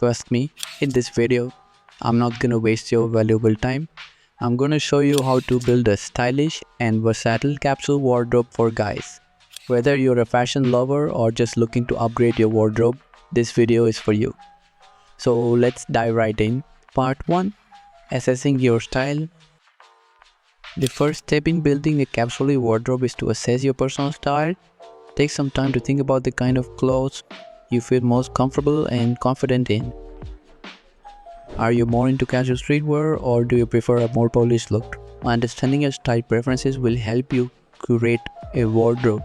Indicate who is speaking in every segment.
Speaker 1: Trust me, in this video, I'm not gonna waste your valuable time. I'm gonna show you how to build a stylish and versatile capsule wardrobe for guys. Whether you're a fashion lover or just looking to upgrade your wardrobe, this video is for you. So let's dive right in. Part 1. Assessing your style. The first step in building a capsule wardrobe is to assess your personal style. Take some time to think about the kind of clothes you feel most comfortable and confident in. Are you more into casual streetwear or do you prefer a more polished look? Understanding your style preferences will help you curate a wardrobe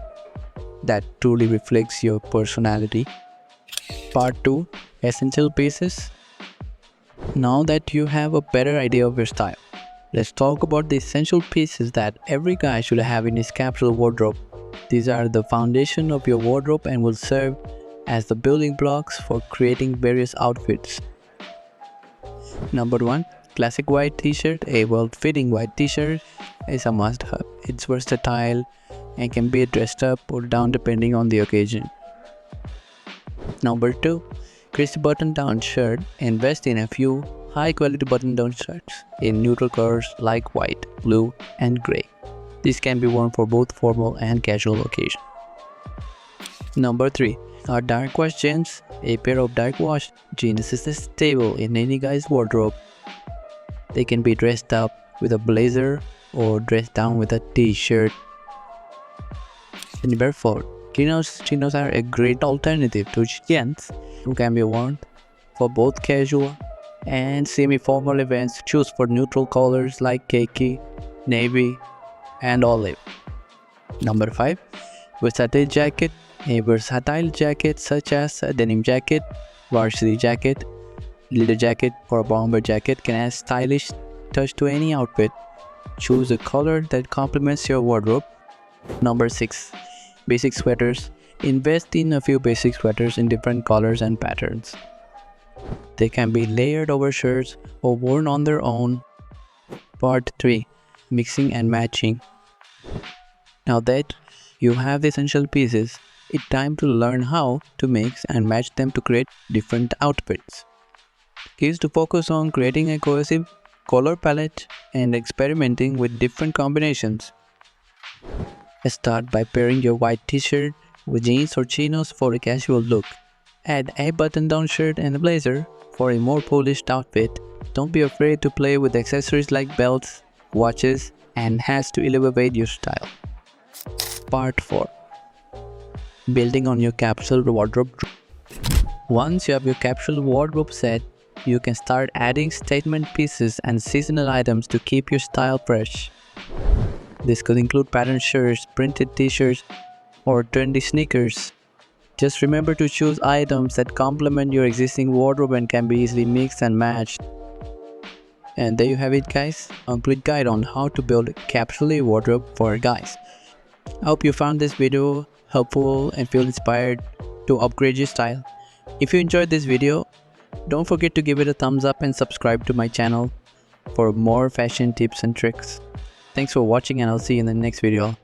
Speaker 1: that truly reflects your personality. Part 2. Essential pieces. Now that you have a better idea of your style, let's talk about the essential pieces that every guy should have in his capsule wardrobe. These are the foundation of your wardrobe and will serve as the building blocks for creating various outfits. Number 1. Classic white t-shirt. A well-fitting white t-shirt is a must-have. It's versatile and can be dressed up or down depending on the occasion. Number 2. Crisp button-down shirt. Invest in a few high-quality button-down shirts in neutral colors like white, blue, and gray. These can be worn for both formal and casual occasions. Number 3. Dark wash jeans. A pair of dark wash jeans is a staple in any guy's wardrobe. They can be dressed up with a blazer or dressed down with a t-shirt. Number 4. Chinos. Chinos are a great alternative to jeans who can be worn for both casual and semi-formal events. Choose for neutral colors like khaki, navy, and olive. Number 5. Versatile jacket. A versatile jacket such as a denim jacket, varsity jacket, leather jacket, or bomber jacket can add a stylish touch to any outfit. Choose a color that complements your wardrobe. Number 6. Basic sweaters. Invest in a few basic sweaters in different colors and patterns. They can be layered over shirts or worn on their own. Part 3. Mixing and matching. Now that you have the essential pieces, it's time to learn how to mix and match them to create different outfits. Key is to focus on creating a cohesive color palette and experimenting with different combinations. Start by pairing your white t-shirt with jeans or chinos for a casual look. Add a button-down shirt and a blazer for a more polished outfit. Don't be afraid to play with accessories like belts, watches, and hats to elevate your style. Part 4. Building on your capsule wardrobe. Once you have your capsule wardrobe set, you can start adding statement pieces and seasonal items to keep your style fresh. This could include patterned shirts, printed t-shirts, or trendy sneakers. Just remember to choose items that complement your existing wardrobe and can be easily mixed and matched. And there you have it, guys, a complete guide on how to build a capsule wardrobe for guys. I hope you found this video helpful and feel inspired to upgrade your style. If you enjoyed this video, don't forget to give it a thumbs up and subscribe to my channel for more fashion tips and tricks. Thanks for watching and I'll see you in the next video.